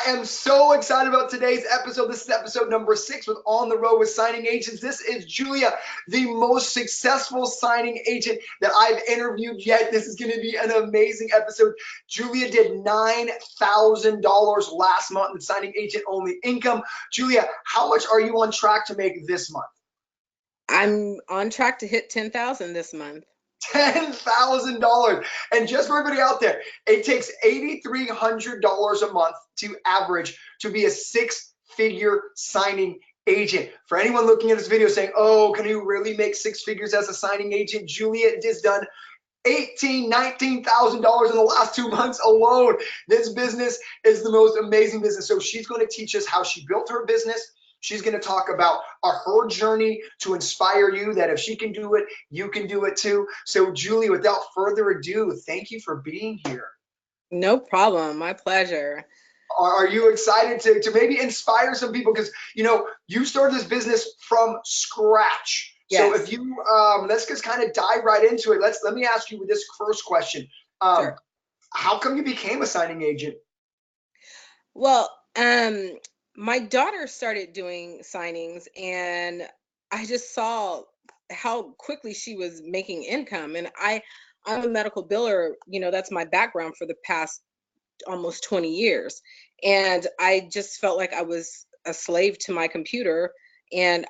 I am so excited about today's episode. This is episode number 6 with On the Road with Signing Agents. This is Julia, the most successful signing agent that I've interviewed yet. This is going to be an amazing episode. Julia did $9,000 last month in signing agent only income. Julia, how much are you on track to make this month? I'm on track to hit 10,000 this month. $10,000. And just for everybody out there, it takes $8,300 a month to average to be a 6-figure signing agent. For anyone looking at this video saying, oh, can you really make 6 figures as a signing agent? Julia has done $18,000, $19,000 in the last 2 months alone. This business is the most amazing business. So she's going to teach us how she built her business. She's going to talk about her journey to inspire you, that if she can do it, you can do it too. So Julie, without further ado, thank you for being here. No problem. My pleasure. Are you excited to maybe inspire some people? Because, you know, you started this business from scratch. Yes. So if you, let's just kind of dive right into it. Let me ask you this first question. Sure. How come you became a signing agent? Well, my daughter started doing signings and I just saw how quickly she was making income. And I'm a medical biller, you know, that's my background for the past almost 20 years. And I just felt like I was a slave to my computer. And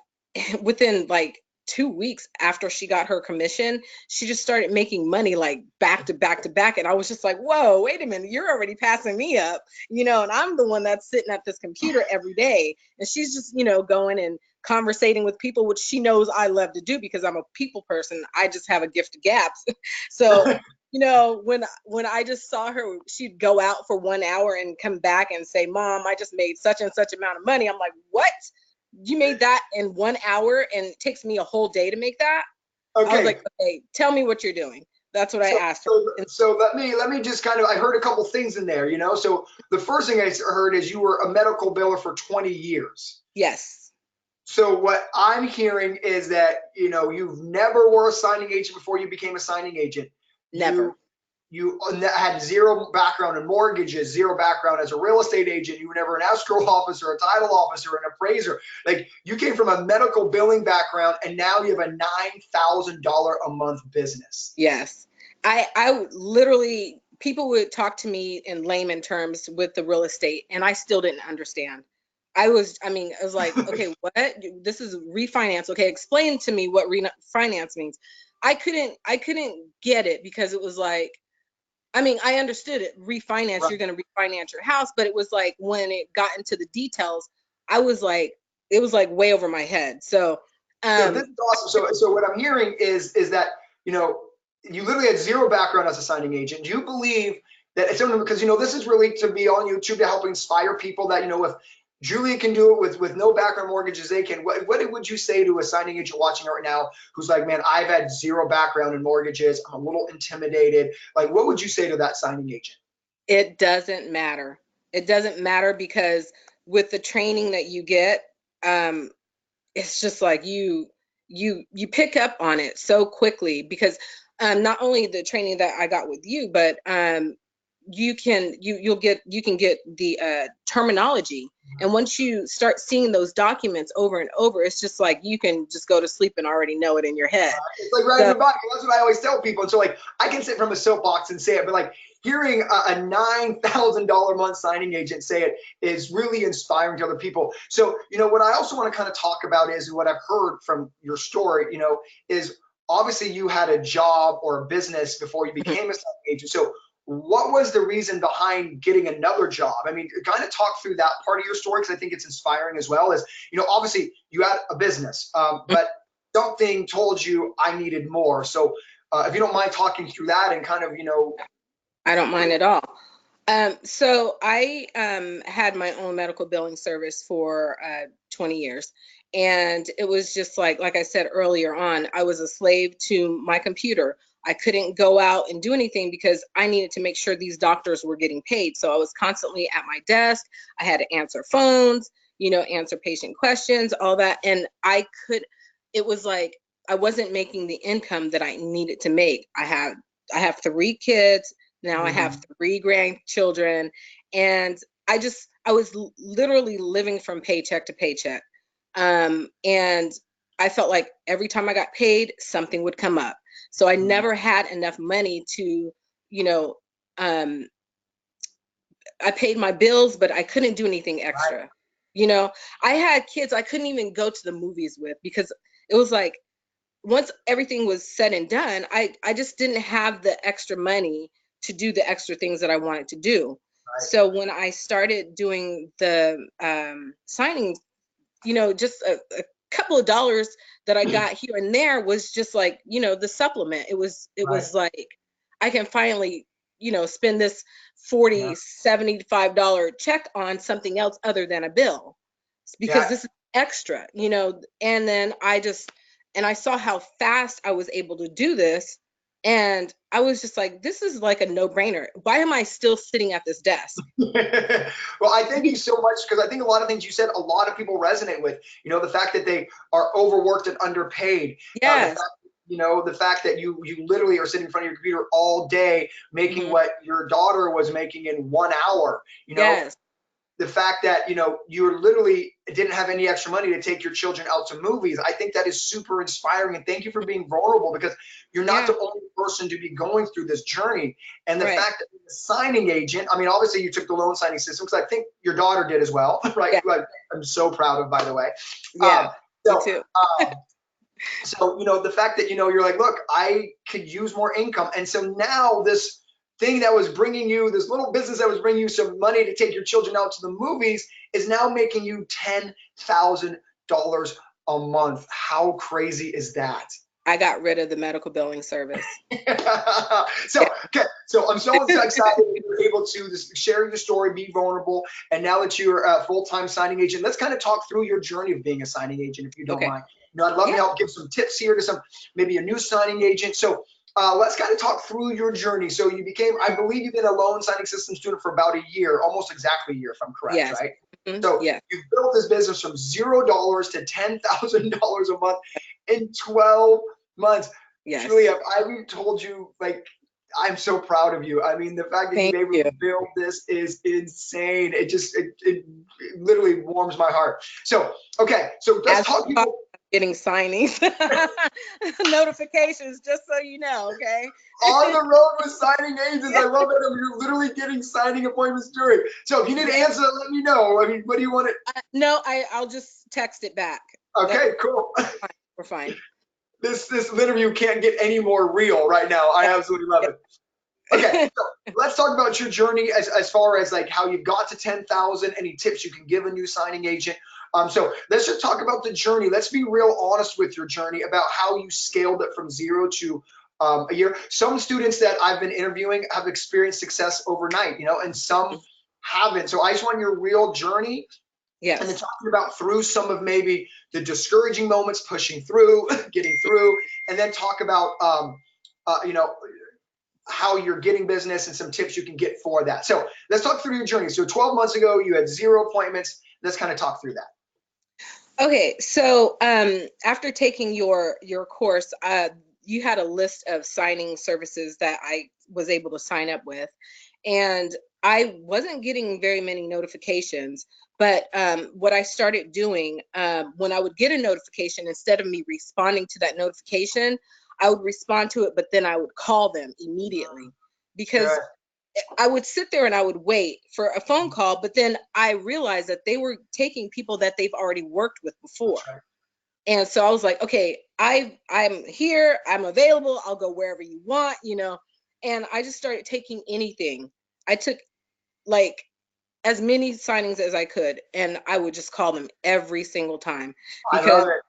within like 2 weeks after she got her commission, she just started making money like back to back to back. And I was just like, whoa, wait a minute, you're already passing me up, you know, and I'm the one that's sitting at this computer every day. And she's just, you know, going and conversating with people, which she knows I love to do because I'm a people person. I just have a gift of gaps. So, you know, when I just saw her, she'd go out for 1 hour and come back and say, Mom, I just made such and such amount of money. I'm like, what? You made that in 1 hour and it takes me a whole day to make that? Okay. I was like, okay, tell me what you're doing. That's what I asked her. So let me just kind of, I heard a couple things in there, you know. So the first thing I heard is you were a medical biller for 20 years. Yes. So what I'm hearing is that, you know, you've never were a signing agent before you became a signing agent. Never. You had zero background in mortgages, zero background as a real estate agent. You were never an escrow officer, a title officer, an appraiser. Like, you came from a medical billing background, and now you have a $9,000 a month business. Yes. I would literally, people would talk to me in layman terms with the real estate, and I still didn't understand. I was like, okay, what? This is refinance. Okay, explain to me what refinance means. I couldn't get it because it was like, I understood it. Refinance, Right. you're going to refinance your house. But it was like when it got into the details, I was like, it was like way over my head. So, So this is awesome. So what I'm hearing is that, you know, you literally had zero background as a signing agent. Do you believe that it's something, because, you know, this is really to be on YouTube to help inspire people that, you know, if Julia can do it with no background mortgages, they can. What would you say to a signing agent watching right now who's like, man, I've had zero background in mortgages, I'm a little intimidated? Like, what would you say to that signing agent? it doesn't matter. It doesn't matter because with the training that you get, it's just like you pick up on it so quickly because not only the training that I got with you, but you can get the terminology. And once you start seeing those documents over and over, it's just like you can just go to sleep and already know it in your head. It's like riding a bike. That's what I always tell people. And so, like, I can sit from a soapbox and say it, but like hearing a $9,000 a month signing agent say it is really inspiring to other people. So, you know, what I also want to kind of talk about is what I've heard from your story, you know, is obviously you had a job or a business before you became a signing agent. So what was the reason behind getting another job? I mean, kind of talk through that part of your story, because I think it's inspiring as well. As, you know, obviously you had a business, but something told you I needed more. So if you don't mind talking through that and kind of, you know. I don't mind at all. So I had my own medical billing service for 20 years. And it was just like I said earlier on, I was a slave to my computer. I couldn't go out and do anything because I needed to make sure these doctors were getting paid. So I was constantly at my desk. I had to answer phones, you know, answer patient questions, all that. And it was like I wasn't making the income that I needed to make. I have 3 kids. Now I have 3 grandchildren, and I was literally living from paycheck to paycheck. And I felt like every time I got paid, something would come up. So I never had enough money to, you know, um, I paid my bills, but I couldn't do anything Right. extra. You know, I had kids I couldn't even go to the movies with because it was like once everything was said and done, I just didn't have the extra money to do the extra things that I wanted to do. Right. So when I started doing the signings, you know, just a couple of dollars that I got here and there was just like, you know, the supplement. It Right. was like I can finally, you know, spend this Yeah. 75 check on something else other than a bill because Yeah. this is extra, you know. And then I saw how fast I was able to do this. And I was just like, this is like a no-brainer. Why am I still sitting at this desk? Well, I thank you so much because I think a lot of things you said, a lot of people resonate with. You know, the fact that they are overworked and underpaid. The fact, Yes. you know, the fact that you literally are sitting in front of your computer all day making Hmm. what your daughter was making in 1 hour. You know, Yes. the fact that you literally didn't have any extra money to take your children out to movies. I think that is super inspiring, and thank you for being vulnerable because you're not Yeah. the only person to be going through this journey. And the Right. fact that the signing agent, I mean, obviously you took the loan signing system because I think your daughter did as well, right? Yeah. Like, I'm so proud of, by the way. Yeah. um, Me so too. um, the fact that you're like, look, I could use more income. And so now this thing that was bringing you, this little business that was bringing you some money to take your children out to the movies, is now making you $10,000 a month. How crazy is that? I got rid of the medical billing service. So, okay, so I'm so excited that you're able to share your story, be vulnerable, and now that you're a full-time signing agent, let's kind of talk through your journey of being a signing agent, if you don't Okay. mind. I'd love to Yeah. help give some tips here to maybe a new signing agent. So, let's kind of talk through your journey. So you became, I believe you've been a loan signing system student for about a year, almost exactly a year, if I'm correct, Yes. right? So Yeah. you've built this business from $0 to $10,000 a month in 12 months. Yes. Julia, I even told you, like, I'm so proud of you. I mean, the fact that you've Thank been able you. to build this is insane. It literally warms my heart. So, okay, so let's As talk I'm people getting signings, notifications, just so you know. Okay. on the road with signing agents. I love that you're literally getting signing appointments during. So if you need to Yeah. answer that, let me know. I mean, what do you want to? No, I'll just text it back. That Okay, cool. fine. We're fine. This interview can't get any more real right now. I Yeah. absolutely love it. Okay, so let's talk about your journey as far as like how you got to 10,000, any tips you can give a new signing agent. So let's just talk about the journey. Let's be real honest with your journey about how you scaled it from 0 to a year. Some students that I've been interviewing have experienced success overnight, and some haven't. So I just want your real journey, and then Yes. talking about through some of maybe the discouraging moments, pushing through, getting through, and then talk about how you're getting business and some tips you can get for that. So let's talk through your journey. So 12 months ago, you had 0 appointments. Let's kind of talk through that. Okay, so after taking your course, you had a list of signing services that I was able to sign up with, and I wasn't getting very many notifications. But what I started doing when I would get a notification, instead of me responding to that notification, I would respond to it, but then I would call them immediately because Good. I would sit there and I would wait for a phone call, but then I realized that they were taking people that they've already worked with before. That's right. And so I was like, okay, I'm here, I'm available, I'll go wherever you want. And I just started taking anything. I took like as many signings as I could, and I would just call them every single time I love because it.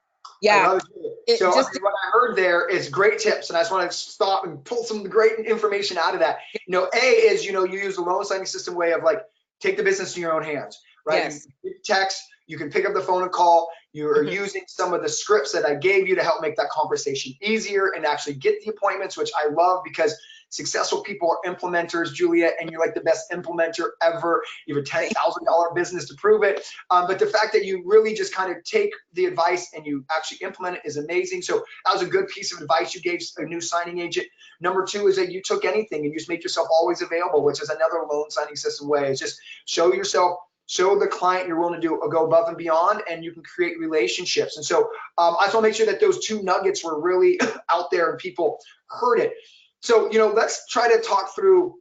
I yeah, love it. it So I just mean, what I heard there is great tips, and I just want to stop and pull some great information out of that. A is you use the loan signing system way of like take the business in your own hands, right? You yes. text, you can pick up the phone and call. You are Mhm. using some of the scripts that I gave you to help make that conversation easier and actually get the appointments, which I love because successful people are implementers, Julia, and you're like the best implementer ever. You have a $10,000 business to prove it. But the fact that you really just kind of take the advice and you actually implement it is amazing. So that was a good piece of advice you gave a new signing agent. Number two is that you took anything and you just made yourself always available, which is another loan signing system way. It's just show yourself, show the client you're willing to go above and beyond, and you can create relationships. And so I just want to make sure that those two nuggets were really out there and people heard it. So, let's try to talk through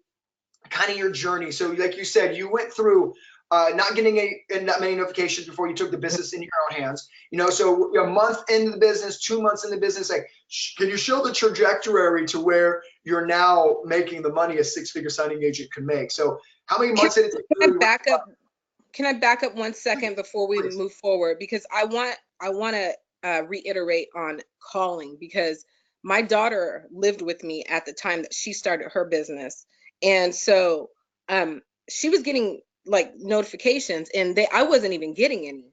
kind of your journey. So like you said, you went through not getting that many notifications before you took the business in your own hands. So a month into the business, 2 months in the business, like, can you show the trajectory to where you're now making the money a six-figure signing agent can make? So how many months did it take? Can I back up 1 second before we move forward? Because I want to reiterate on calling, because my daughter lived with me at the time that she started her business. And so she was getting like notifications, and I wasn't even getting any.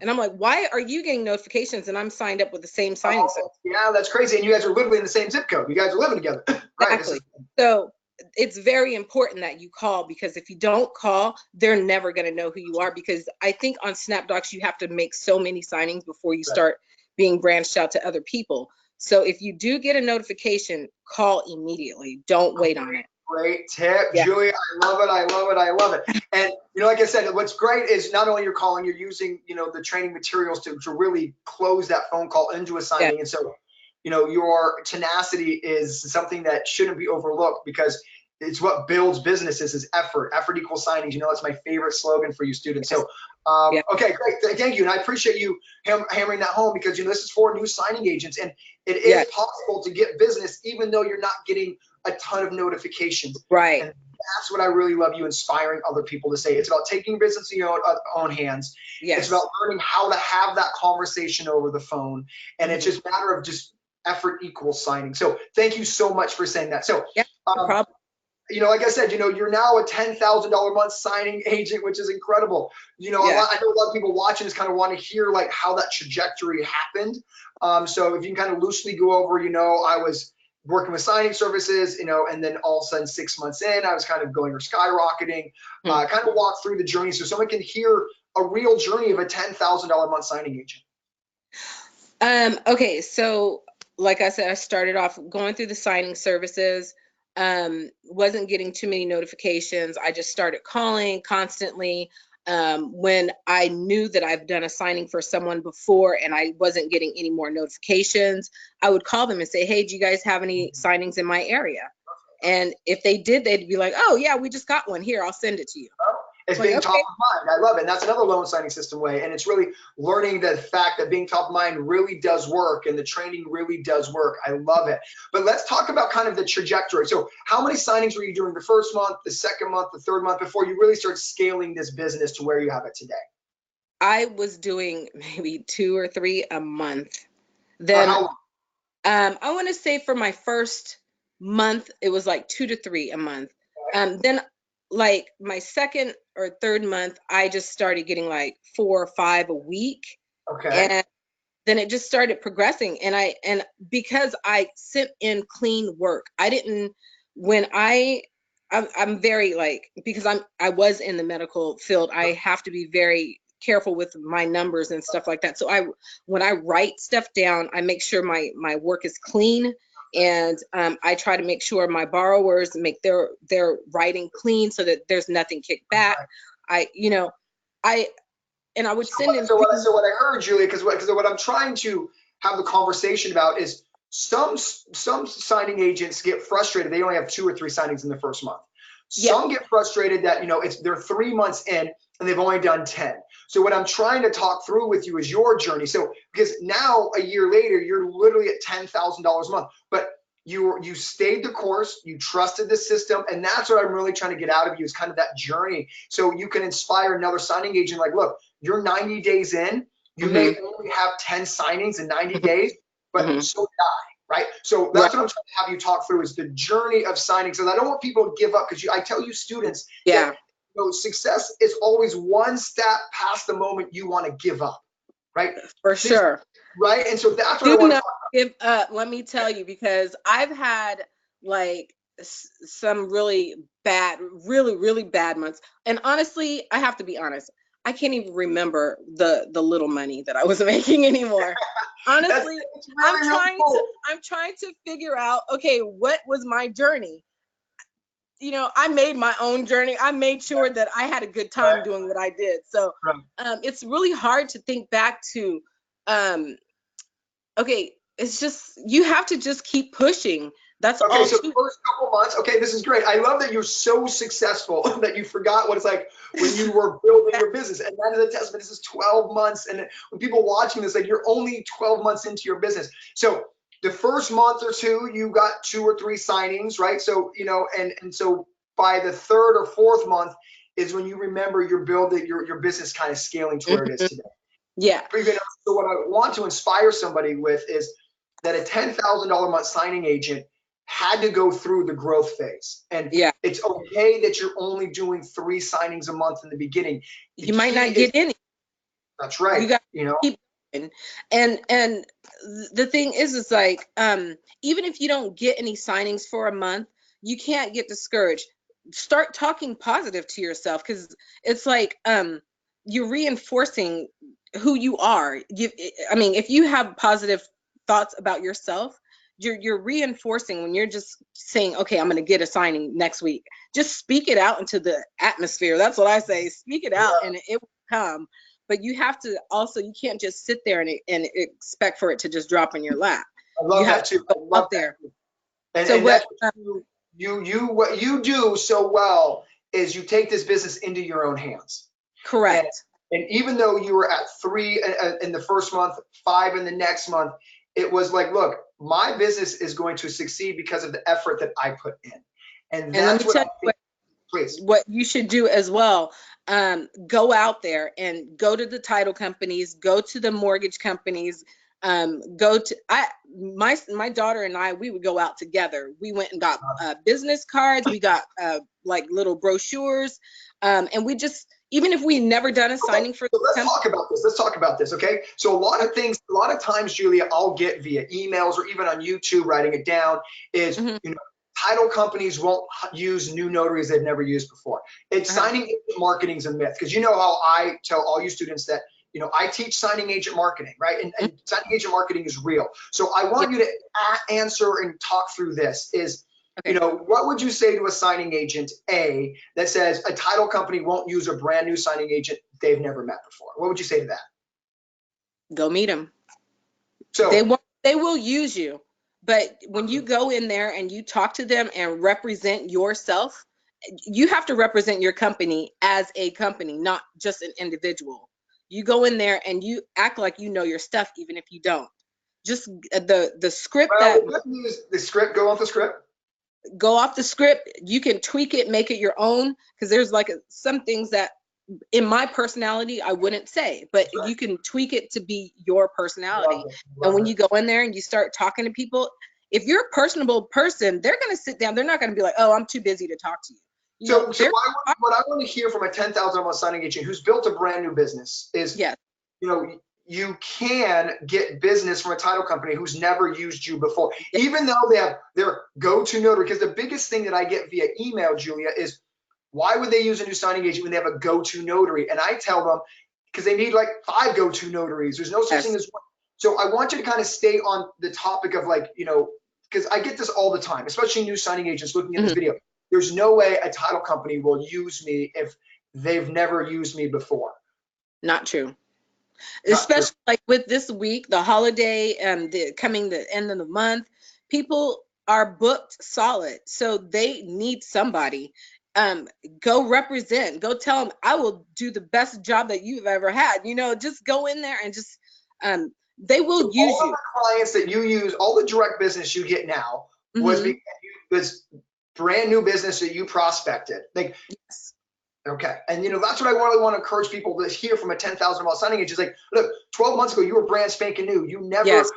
And I'm like, why are you getting notifications and I'm signed up with the same signing service? Yeah, that's crazy. And you guys are literally in the same zip code. You guys are living together. Exactly. So it's very important that you call, because if you don't call, they're never going to know who you are. Because I think on SnapDocs, you have to make so many signings before you start being branched out to other people. So if you do get a notification, call immediately. Don't wait on it. Great tip, Julia. I love it. I love it. I love it. And like I said, what's great is not only you're calling, you're using the training materials to really close that phone call into a signing. And so your tenacity is something that shouldn't be overlooked, because it's what builds businesses is effort. Effort equals signings. That's my favorite slogan for you students. So okay, great. Thank you. And I appreciate you hammering that home, because this is for new signing agents, and it is possible to get business even though you're not getting a ton of notifications. Right. And that's what I really love you inspiring other people to say. It's about taking business in your own hands. Yes. It's about learning how to have that conversation over the phone. And it's just a matter of just effort equals signing. So thank you so much for saying that. So no problem. Like I said, you're now a $10,000 a month signing agent, which is incredible. I know a lot of people watching just kind of want to hear like how that trajectory happened. So if you can kind of loosely go over, I was working with signing services, and then all of a sudden 6 months in, I was kind of going or skyrocketing, kind of walk through the journey so someone can hear a real journey of a $10,000 a month signing agent. Okay, so like I said, I started off going through the signing services, wasn't getting too many notifications. I just started calling constantly. When I knew that I've done a signing for someone before and I wasn't getting any more notifications, I would call them and say, hey, do you guys have any signings in my area? And if they did, they'd be like, oh yeah, we just got one here. I'll send it to you. It's being top of mind. I love it. And that's another loan signing system way. And it's really learning the fact that being top of mind really does work, and the training really does work. I love it. But let's talk about kind of the trajectory. So how many signings were you doing the first month, the second month, the third month before you really start scaling this business to where you have it today? I was doing maybe 2 or 3 a month. Then I want to say for my first month, it was like 2 to 3 a month. Then like my second or third month, I just started getting like 4 or 5 a week. Okay. And then it just started progressing. And because I sent in clean work, I didn't, when I'm very like, because I was in the medical field, I have to be very careful with my numbers and stuff like that. So when I write stuff down, I make sure my work is clean. And I try to make sure my borrowers make their writing clean so that there's nothing kicked back. I would send in. So what I heard, Julia, because what I'm trying to have the conversation about is some signing agents get frustrated. They only have 2 or 3 signings in the first month. Some get frustrated that they're 3 months in and they've only done 10. So what I'm trying to talk through with you is your journey. So because now a year later, you're literally at $10,000 a month, but you stayed the course, you trusted the system, and that's what I'm really trying to get out of you is kind of that journey. So you can inspire another signing agent like, look, you're 90 days in, you may only have 10 signings in 90 days, but so did I, right? So that's what I'm trying to have you talk through is the journey of signing. So I don't want people to give up, because I tell you students that success is always one step past the moment you want to give up, right? For sure. Right. And so that's what I want to talk about. Give up, let me tell you, because I've had like some really bad, really bad months. And honestly, I have to be honest, I can't even remember the little money that I was making anymore. Honestly, It's really, really cool. I'm trying to figure out, okay, what was my journey? You know, I made my own journey. I made sure that I had a good time Right, doing what I did. So right. it's really hard to think back to, um, okay, it's just, you have to just keep pushing. That's Okay, all so the too. first couple months, okay, this is great. I love that you're so successful that you forgot what it's like when you were building your business. And that is a testament. This is 12 months. And when people watching this, like you're only 12 months into your business. So the first month or two, you got 2 or 3 signings, right? So, you know, and so by the third or fourth month is when you remember you're building your business kind of scaling to where it is Mhm. today. Yeah. So what I want to inspire somebody with is that a $10,000 a month signing agent had to go through the growth phase. And Yeah. it's okay that you're only doing 3 signings a month in the beginning. The You might key not is, get any. that's You right, got you know. to keep going. And the thing is like, even if you don't get any signings for a month, you can't get discouraged. Start talking positive to yourself, because it's like, you're reinforcing who you are. I mean, if you have positive thoughts about yourself, you're reinforcing when you're just saying, okay, I'm going to get a signing next week. Just speak it out into the atmosphere. That's what I say. Speak it out, and it will come. But you have to also, you can't just sit there and expect for it to just drop in your lap. I You love have that to too. I go love out that there. too. So And what, that's what what you do so well is you take this business into your own hands. And correct. and even though you were at 3 in the first month, 5 in the next month, it was like, look, my business is going to succeed because of the effort that I put in. And And let that's me what tell I you think, please. what you should do as well. Go out there and go to the title companies, go to the mortgage companies, go to, my daughter and I, we would go out together. We went and got business cards, we got like little brochures, and we just, even if we never done a Okay, signing for so the let's company. talk about this. Let's talk about this, okay? So a lot of times, Julia, I'll get via emails or even on YouTube, writing it down, is, Mhm, you know, title companies won't use new notaries they've never used before. It's uh-huh, signing agent marketing is a myth, because you know how I tell all you students that, you know, I teach signing agent marketing, right? mhm, And signing agent marketing is real. So I yeah, want you to answer and talk through this is, you okay, know, what would you say to a signing agent, A, that says a title company won't use a brand new signing agent they've never met before? What would you say to that? go meet them. They So, won't, they will use you, but when you go in there and you talk to them and represent yourself, you have to represent your company as a company, not just an individual. You go in there and you act like you know your stuff, even if you don't. Just the script well, that, the good news, the script, go off the script. go off the script. You can tweak it, make it your own, because there's like some things that in my personality I wouldn't say, but That's right. you can tweak it to be your Love personality. it. And Love when it. you go in there and you start talking to people, if you're a personable person, they're going to sit down. They're not going to be like, oh, I'm too busy to talk to you. You know, So they're, what I want to hear from a 10,000 a month signing agent who's built a brand new business is, yes. you know, you can get business from a title company who's never used you before, even though they have their go-to notary. Because the biggest thing that I get via email, Julia, is why would they use a new signing agent when they have a go-to notary? And I tell them because they need like 5 go-to notaries. There's no such thing Yes. as one. So I want you to kind of stay on the topic of, like, you know, because I get this all the time, especially new signing agents looking at this Mhm. video. There's no way a title company will use me if they've never used me before. Not true. Not true. Especially like with this week, the holiday, the coming the end of the month, people are booked solid, so they need somebody. Um, Go represent. Go tell them I will do the best job that you've ever had. You know, just go in there and just, they So will use all of you. the clients that you use, all the direct business you get now was Hmm. because you was brand new business that you prospected. Like, Yes. okay. And you know, that's what I really want to encourage people to hear from a 10,000 mile signing agent. Is like, look, 12 months ago, you were brand spanking new. Yes.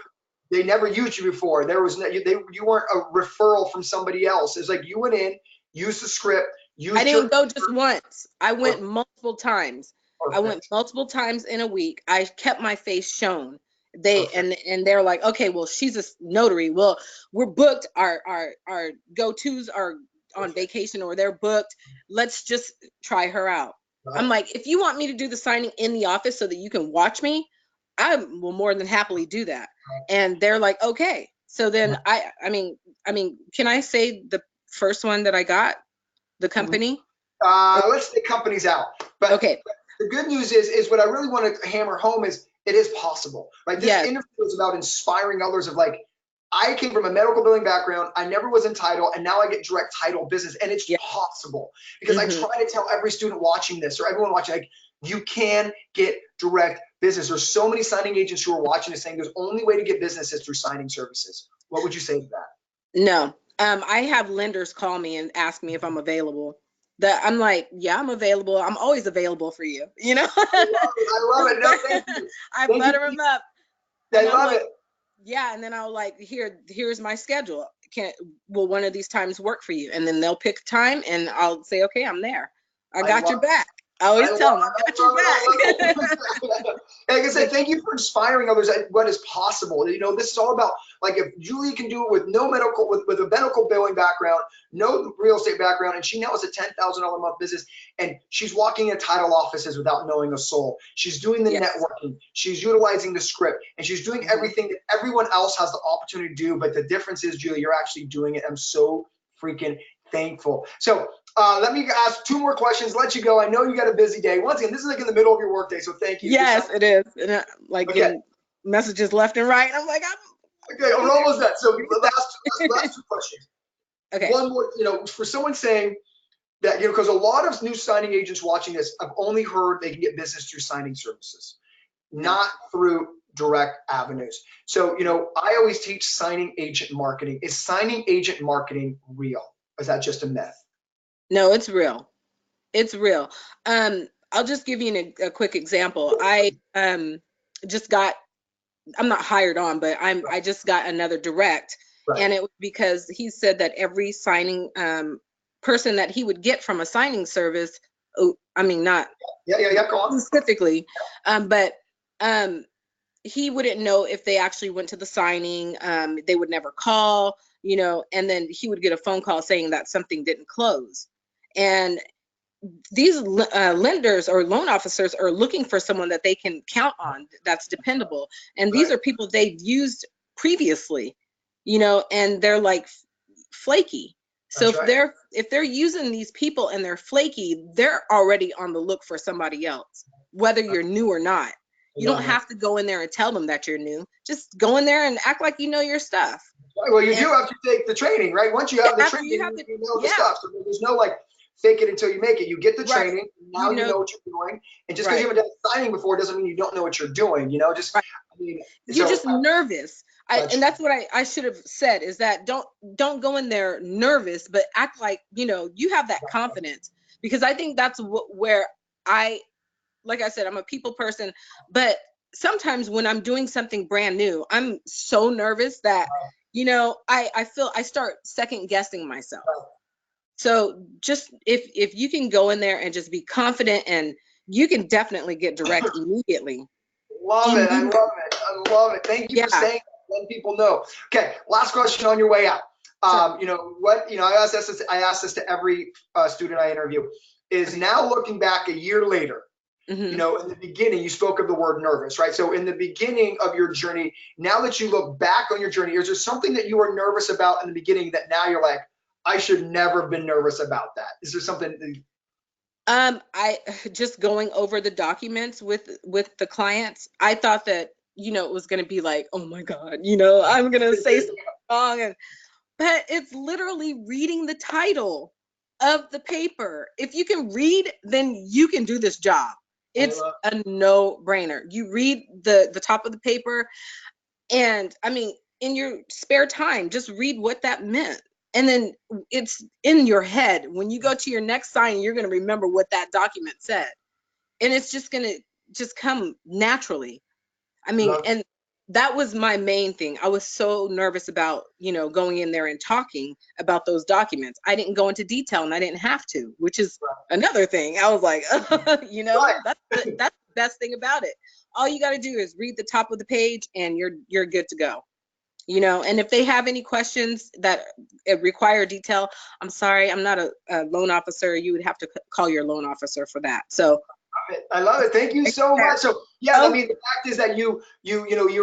They never used you before. There was no, you weren't a referral from somebody else. It's like you went in, used the script, I used your, didn't go just once. I went or, multiple times. I went perfect. multiple times in a week. I kept my face shown. They Okay. and they're like, okay, well, she's a notary. Well, we're booked. Our go-tos are on Okay. vacation or they're booked. Let's just try her out. I'm Right. like, if you want me to do the signing in the office so that you can watch me, I will more than happily do that. And they're like, okay. So then I mean, can I say the first one that I got, the Mhm. company? Let's take companies out. But Okay. the good news is what I really want to hammer home is it is possible. Right? This Yes. interview is about inspiring others of like, I came from a medical billing background. I never was in title, and now I get direct title business, and it's Yeah. possible because I Hmm. try to tell every student watching this or everyone watching, like, you can get direct business. There's so many signing agents who are watching this saying there's only way to get business is through signing services. What would you say to that? No. I have lenders call me and ask me if I'm available. That I'm like, yeah, I'm available. I'm always available for you. You know, I love it. No, thank you. I Thank you. butter them up, I and I'm love like, it. yeah. And then I'll like, here's my schedule. Will one of these times work for you? And then they'll pick time, and I'll say, okay, I'm there. I I got love your back. I always tell them, I got your I love back. it. Like I said, But thank you for inspiring others at what is possible. You know, this is all about like if Julie can do it with no medical, with a medical billing background, no real estate background, and she now has a $10,000 a month business, and she's walking in title offices without knowing a soul. She's doing the yes. networking, she's utilizing the script, and she's doing Hmm. everything that everyone else has the opportunity to do. But the difference is, Julie, you're actually doing it. I'm so freaking thankful. So let me ask two more questions, let you go. I know you got a busy day. Once again, this is like in the middle of your workday, so thank you. Just Yes, it is. And like okay, getting messages left and right. I'm like, okay, I'll be we're there. almost done. So Give me a last second. two questions. Okay. One more, for someone saying that, because a lot of new signing agents watching this, I've only heard they can get business through signing services, No. not through direct avenues. So, I always teach signing agent marketing. Is signing agent marketing real? Or is that just a myth? No, it's real. It's real. I'll just give you a quick example. I just got I'm not hired on, but I just got another direct, Right. and it was because he said that every signing person that he would get from a signing service, oh, I mean not Yeah, yeah, yeah. Go on. specifically, but um he wouldn't know if they actually went to the signing. They would never call, and then he would get a phone call saying that something didn't close. And these lenders or loan officers are looking for someone that they can count on, that's dependable. And these Right. are people they've used previously, and they're like flaky. So That's if right. they're using these people and they're flaky, they're already on the look for somebody else, whether you're new or not. I You don't love that. have to go in there and tell them that you're new. Just go in there and act like you know your stuff. Well, you And do have to take the training, right? Once you have the after training, you have you the, know the yeah, stuff. So there's no like fake it until you make it. You get the right. training. You Now you know, know what you're doing. And just because right. you haven't done signing before doesn't mean you don't know what you're doing. Just, Right. I mean, You're so just nervous. that's And that's what I should have said, is that don't go in there nervous, but act like you have that confidence, because I think that's where I like I said, I'm a people person, but sometimes when I'm doing something brand new, I'm so nervous that I feel I start second guessing myself. So just if you can go in there and just be confident, and you can definitely get direct immediately. love it. I love Immediately. it. I love it. Thank you for Yeah. saying that. Letting people know. Okay, last question on your way out. Sure. I ask this to every student I interview. Is Okay. now looking back a year later, Hmm. in the beginning, you spoke of the word nervous, right? So in the beginning of your journey, now that you look back on your journey, is there something that you were nervous about in the beginning that now you're like, I should never have been nervous about that? Is there something I just going over the documents with the clients. I thought that it was going to be like, oh my God, I'm going to say something wrong, but it's literally reading the title of the paper. If you can read, then you can do this job. I It's love? a no-brainer. You read the top of the paper, and I mean, in your spare time, just read what that meant. And then it's in your head. When you go to your next sign, you're going to remember what that document said. And it's just going to just come naturally. I mean, Love. and that was my main thing. I was so nervous about, going in there and talking about those documents. I didn't go into detail, and I didn't have to, which is another thing. I was like, Right. that's best thing about it. All you got to do is read the top of the page and you're good to go. You know, and if they have any questions that require detail, I'm sorry, I'm not a loan officer. You would have to call your loan officer for that. So I love it. Thank you so much. So yeah, I oh, mean, the fact is that you're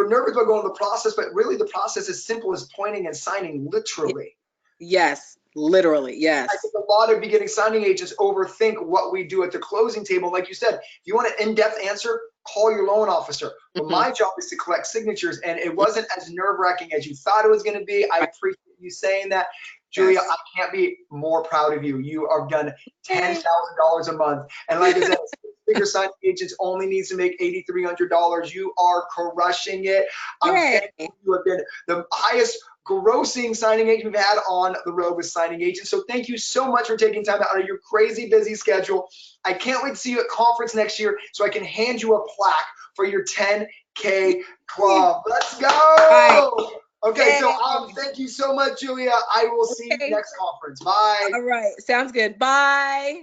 nervous about going through the process, but really the process is simple as pointing and signing, literally. yes, literally, I yes. think a lot of beginning signing agents overthink what we do at the closing table. Like you said, if you want an in-depth answer, call your loan officer. But Mhm. my job is to collect signatures, and it wasn't as nerve-wracking as you thought it was going to be. I appreciate you saying that. Julia, Yes. I can't be more proud of you. You have done Yay. $10,000 a month. And like I said, figure signing agents only needs to make $8,300. You are crushing it. I'm Yay. thankful you have been the highest grossing signing agent we've had on the road with signing agents. So thank you so much for taking time out of your crazy busy schedule. I can't wait to see you at conference next year so I can hand you a plaque for your 10K club. Let's go. Right. Okay, so Yay. thank you so much, Julia. I will see you Okay. next conference. Bye. All right. Sounds good. Bye.